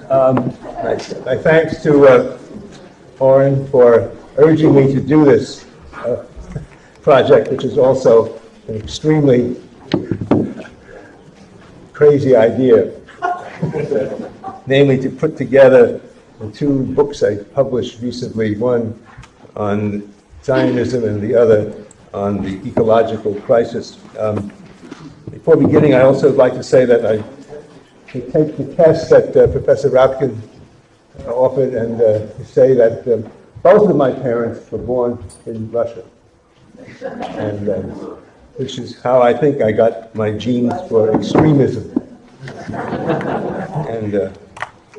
My thanks to Oren for urging me to do this project, which is also an extremely crazy idea, namely to put together the two books I published recently, one on Zionism and the other on the ecological crisis. Before beginning, I also would like to say that I take the test that Professor Rapkin offered and say that both of my parents were born in Russia, and which is how I think I got my genes for extremism and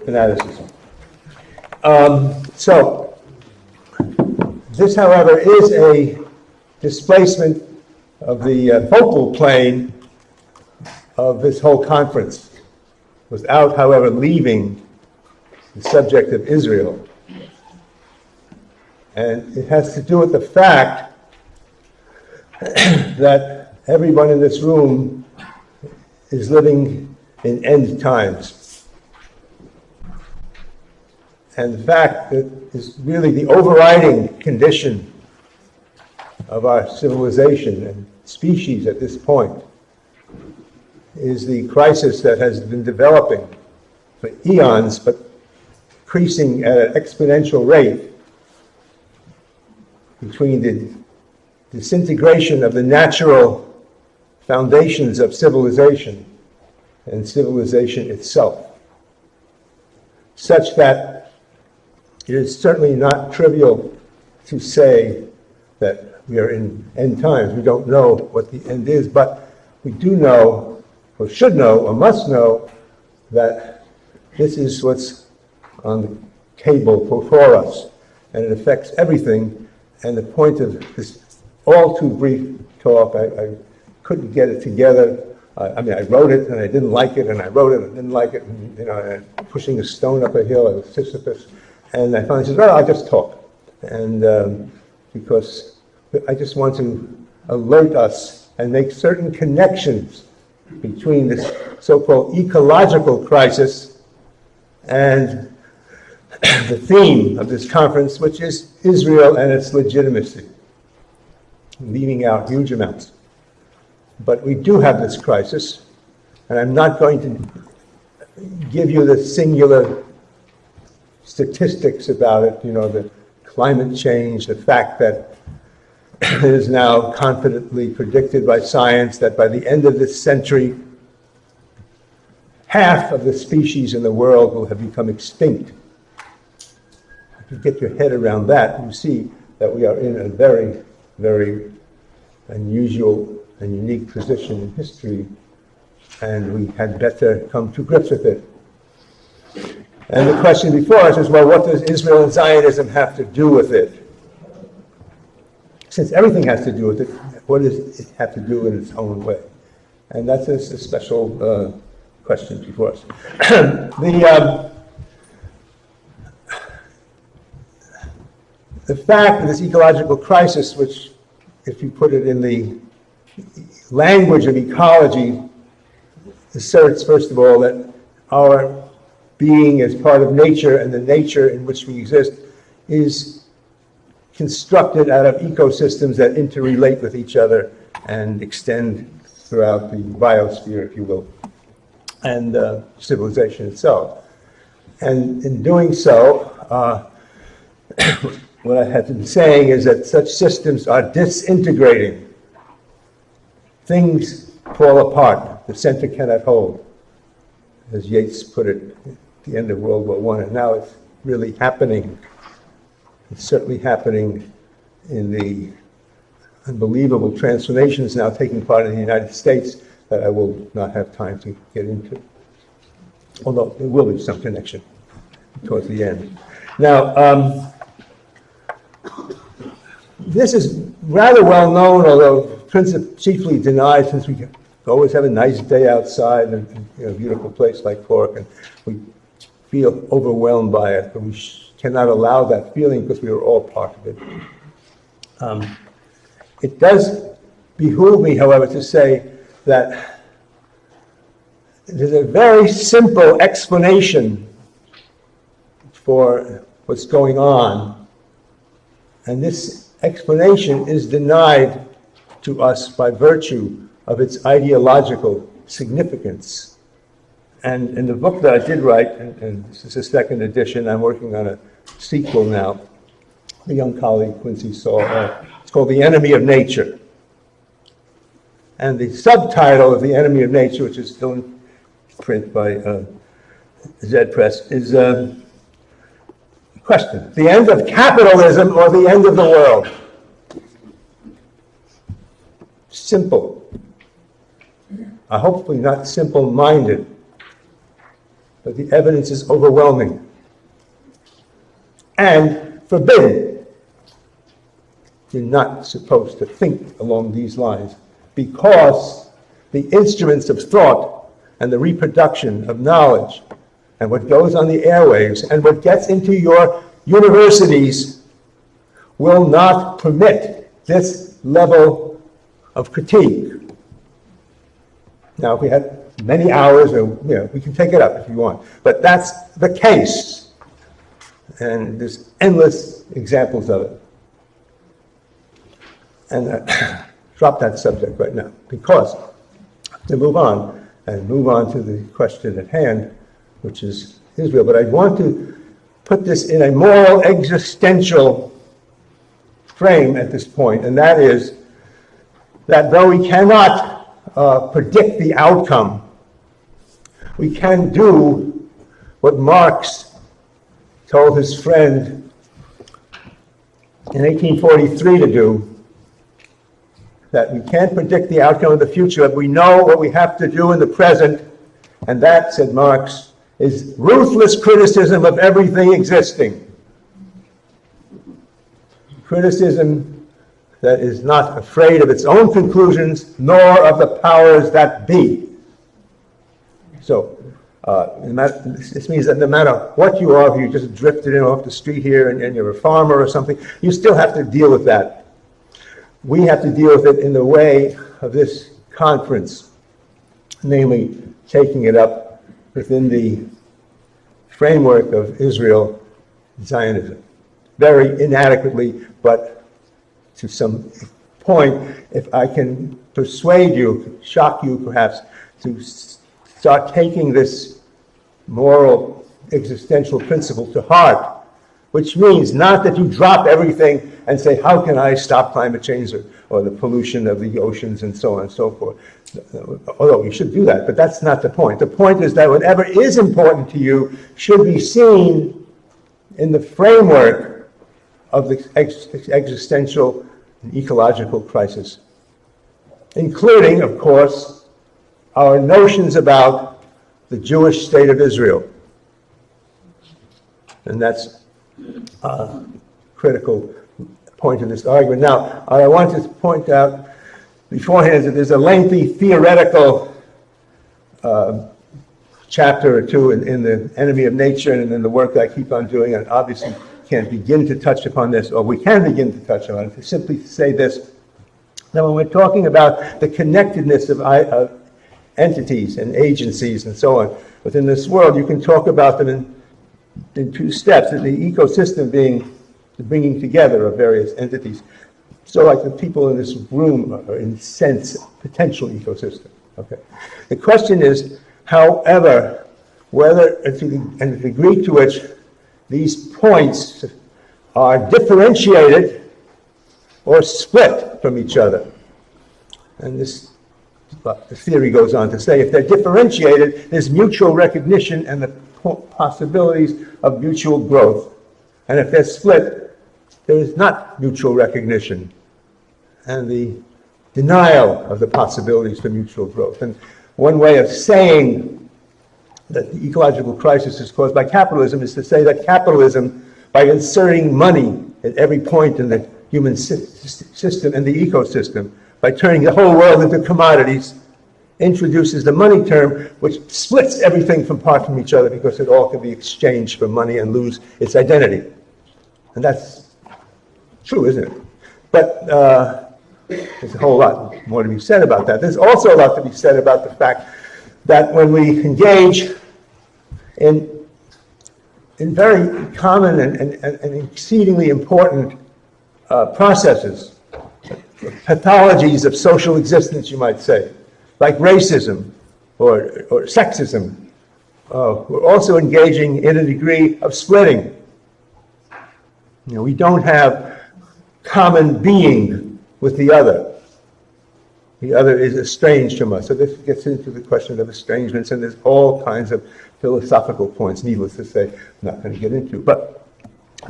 fanaticism. So this, however, is a displacement of the focal plane of this whole conference, without, however, leaving the subject of Israel. And it has to do with the fact that everyone in this room is living in end times. And the fact that is really the overriding condition of our civilization and species at this point is the crisis that has been developing for eons, but increasing at an exponential rate, between the disintegration of the natural foundations of civilization and civilization itself, such that it is certainly not trivial to say that we are in end times. We don't know what the end is, but we do know, or should know, or must know, that this is what's on the table before us, and it affects everything. And the point of this all too brief talk, I couldn't get it together. I mean, I wrote it and I didn't like it, and I wrote it and didn't like it, and, you know, and pushing a stone up a hill, I was Sisyphus. And I finally said, well, I'll just talk. And because I just want to alert us and make certain connections between this so-called ecological crisis and the theme of this conference, which is Israel and its legitimacy, leaving out huge amounts. But we do have this crisis, and I'm not going to give you the singular statistics about it, you know, the climate change, the fact that it is now confidently predicted by science that by the end of this century, half of the species in the world will have become extinct. If you get your head around that, you see that we are in a very, very unusual and unique position in history, and we had better come to grips with it. And the question before us is, well, what does Israel and Zionism have to do with it? Since everything has to do with it, what does it have to do in its own way? And that's a special question before us. The fact that this ecological crisis, which, if you put it in the language of ecology, asserts, first of all, that our being as part of nature and the nature in which we exist is constructed out of ecosystems that interrelate with each other and extend throughout the biosphere, if you will, and civilization itself. And in doing so, what I have been saying is that such systems are disintegrating. Things fall apart. The center cannot hold, as Yeats put it at the end of World War I. And now it's really happening. It's certainly happening in the unbelievable transformations now taking part in the United States that I will not have time to get into. Although there will be some connection towards the end. Now, this is rather well known, although chiefly denied, since we always have a nice day outside and a beautiful place like Cork, and we feel overwhelmed by it, but we cannot allow that feeling because we are all part of it. It does behoove me, however, to say that there's a very simple explanation for what's going on. And this explanation is denied to us by virtue of its ideological significance. And in the book that I did write, and this is the second edition, I'm working on a sequel now, the young colleague Quincy saw, it's called The Enemy of Nature. And the subtitle of The Enemy of Nature, which is still in print by Zed Press, is a question: the end of capitalism or the end of the world? Simple. Hopefully not simple-minded, but the evidence is overwhelming and forbidden. You're not supposed to think along these lines, because the instruments of thought and the reproduction of knowledge and what goes on the airwaves and what gets into your universities will not permit this level of critique. Now, if we had many hours, or, we can take it up if you want, but that's the case. And there's endless examples of it. And drop that subject right now, because to move on to the question at hand, which is Israel. But I want to put this in a moral existential frame at this point, and that is that though we cannot predict the outcome, we can do what Marx told his friend in 1843 to do, that we can't predict the outcome of the future, but we know what we have to do in the present, and that, said Marx, is ruthless criticism of everything existing. Criticism that is not afraid of its own conclusions, nor of the powers that be. So, this means that no matter what you are, if you just drifted in off the street here and you're a farmer or something, you still have to deal with that. We have to deal with it in the way of this conference, namely taking it up within the framework of Israel Zionism. Very inadequately, but to some point, if I can persuade you, shock you perhaps, to start taking this moral existential principle to heart, which means not that you drop everything and say, how can I stop climate change or the pollution of the oceans and so on and so forth. Although you should do that, but that's not the point. The point is that whatever is important to you should be seen in the framework of the existential and ecological crisis, including, of course, our notions about the Jewish state of Israel. And that's a critical point in this argument. Now, I want to point out beforehand that there's a lengthy theoretical chapter or two in The Enemy of Nature and in the work that I keep on doing, and obviously can't begin to touch upon this, or we can begin to touch on it, to simply say this. Now, when we're talking about the connectedness of entities and agencies and so on within this world, you can talk about them in two steps: the ecosystem being the bringing together of various entities. So like the people in this room are, in a sense, potential ecosystem. Okay. The question is, however, whether and the degree to which these points are differentiated or split from each other. And this, the theory goes on to say, if they're differentiated, there's mutual recognition and the possibilities of mutual growth. And if they're split, there is not mutual recognition and the denial of the possibilities for mutual growth. And one way of saying that the ecological crisis is caused by capitalism is to say that capitalism, by inserting money at every point in the human system and the ecosystem, by turning the whole world into commodities, introduces the money term, which splits everything apart from each other, because it all can be exchanged for money and lose its identity. And that's true, isn't it? But there's a whole lot more to be said about that. There's also a lot to be said about the fact that when we engage in in very common and exceedingly important processes, pathologies of social existence, you might say, like racism or sexism. We're also engaging in a degree of splitting. You know, we don't have common being with the other. The other is estranged from us. So this gets into the question of estrangements, and there's all kinds of philosophical points, needless to say, I'm not going to get into. But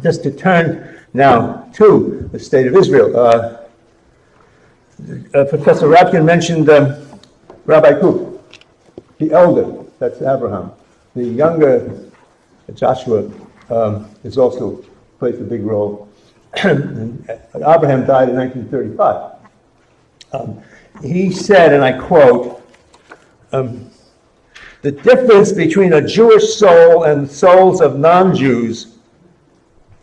just to turn now to the state of Israel. Professor Rapkin mentioned Rabbi Kook, the elder, that's Abraham. The younger, Joshua, is also plays a big role. Abraham died in 1935. He said, and I quote, the difference between a Jewish soul and souls of non-Jews,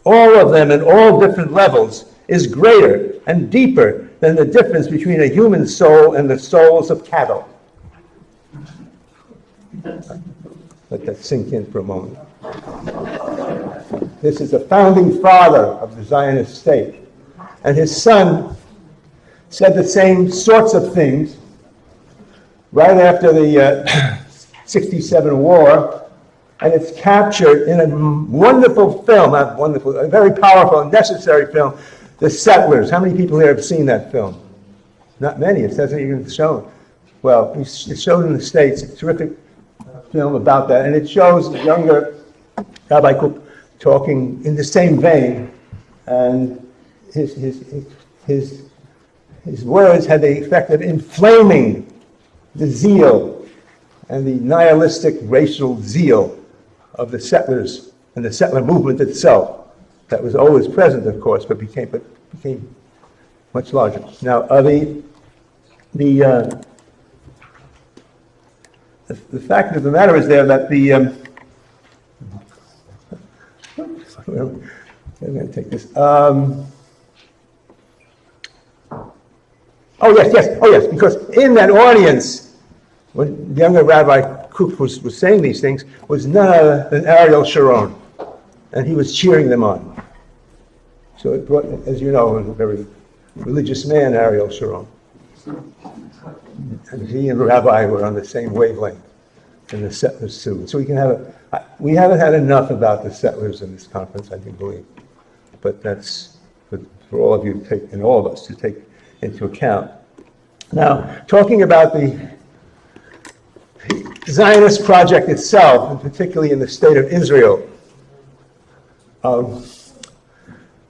all of them at all different levels, is greater and deeper than the difference between a human soul and the souls of cattle. Let that sink in for a moment. This is the founding father of the Zionist state. And his son said the same sorts of things right after the 67 war, and it's captured in a wonderful film, not wonderful, a very powerful and necessary film, The Settlers. How many people here have seen that film? Not many, it doesn't even show. Well, it's shown in the States, a terrific film about that, and it shows the younger Rabbi Kook talking in the same vein, and his words had the effect of inflaming the zeal and the nihilistic racial zeal of the settlers and the settler movement itself. That was always present, of course, but became much larger. Now, the fact of the matter is there that the I'm going to take this. Oh yes, because in that audience, when younger Rabbi Kook was saying these things, was none other than Ariel Sharon, and he was cheering them on. So it brought, as you know, was a very religious man, Ariel Sharon. And he and Rabbi were on the same wavelength, and the settlers too. So we haven't had enough about the settlers in this conference, I do believe. But that's for all of you to take, and all of us to take into account. Now, talking about the Zionist project itself, and particularly in the state of Israel,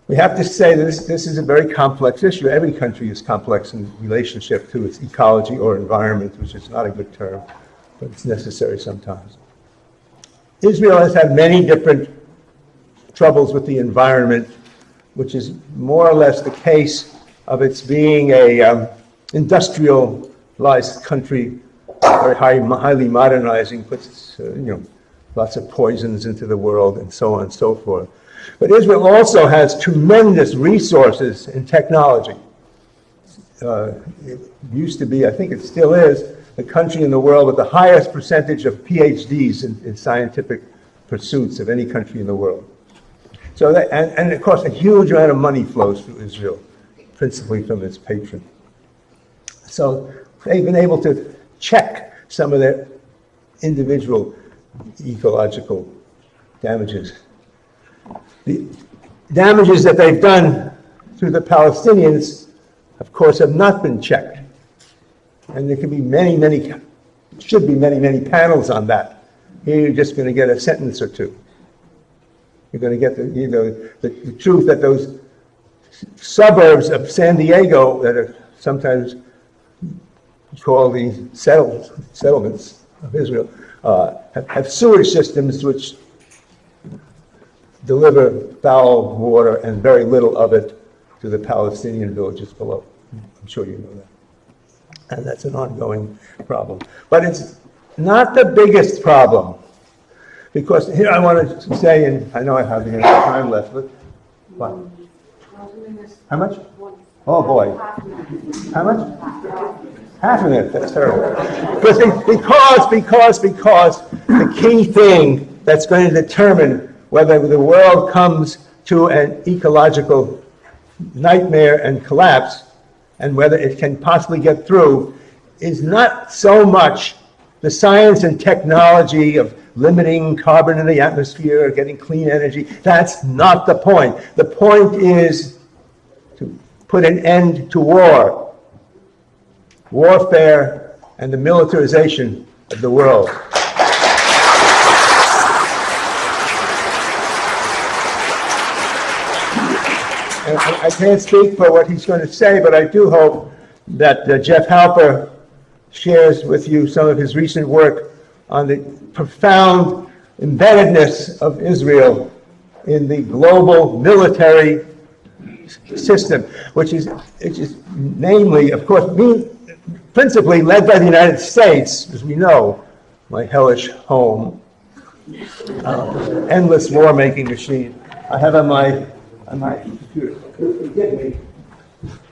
we have to say that this is a very complex issue. Every country is complex in relationship to its ecology or environment, which is not a good term, but it's necessary sometimes. Israel has had many different troubles with the environment, which is more or less the case of its being a industrialized country, very highly modernizing, puts lots of poisons into the world and so on and so forth. But Israel also has tremendous resources in technology. It used to be, I think it still is, the country in the world with the highest percentage of PhDs in scientific pursuits of any country in the world. So that, and of course, a huge amount of money flows through Israel, principally from its patron. So they've been able to check some of their individual ecological damages. The damages that they've done through the Palestinians, of course, have not been checked. And there can be should be many panels on that. Here you're just going to get a sentence or two. You're going to get the truth that those suburbs of San Diego that are sometimes called the settlements of Israel have sewage systems which deliver foul water and very little of it to the Palestinian villages below. I'm sure you know that. And that's an ongoing problem. But it's not the biggest problem. Because here I want to say, and I know I have the time left, but what? How much? Oh boy. How much? Half a minute, that's terrible. Because the key thing that's going to determine whether the world comes to an ecological nightmare and collapse, and whether it can possibly get through, is not so much the science and technology of limiting carbon in the atmosphere, getting clean energy. That's not the point. The point is to put an end to war, warfare, and the militarization of the world. And I can't speak for what he's going to say, but I do hope that Jeff Halper shares with you some of his recent work on the profound embeddedness of Israel in the global military system, which is namely, of course, principally led by the United States, as we know, my hellish home, endless war-making machine. I have on my computer, forgive me,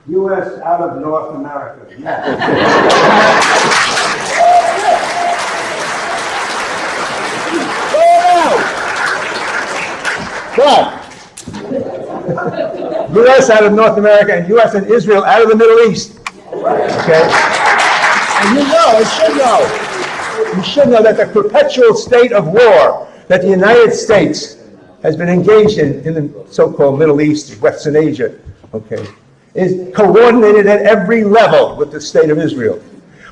U.S. out of North America. But U.S. out of North America and U.S. and Israel out of the Middle East. Okay? And you should know that the perpetual state of war that the United States has been engaged in the so-called Middle East, Western Asia, okay, is coordinated at every level with the state of Israel,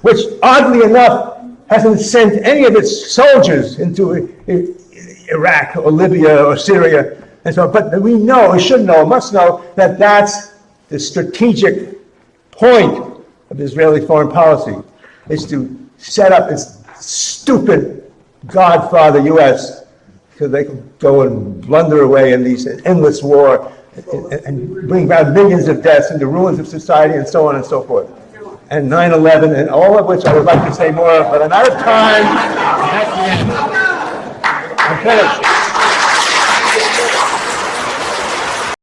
which oddly enough hasn't sent any of its soldiers into Iraq or Libya or Syria, and so on. But we should know, must know that that's the strategic point of Israeli foreign policy, is to set up its stupid godfather U.S. so they can go and blunder away in these endless war and bring about millions of deaths and the ruins of society and so on and so forth. And 9/11 and all of which I would like to say more, but I'm out of time. I'm finished.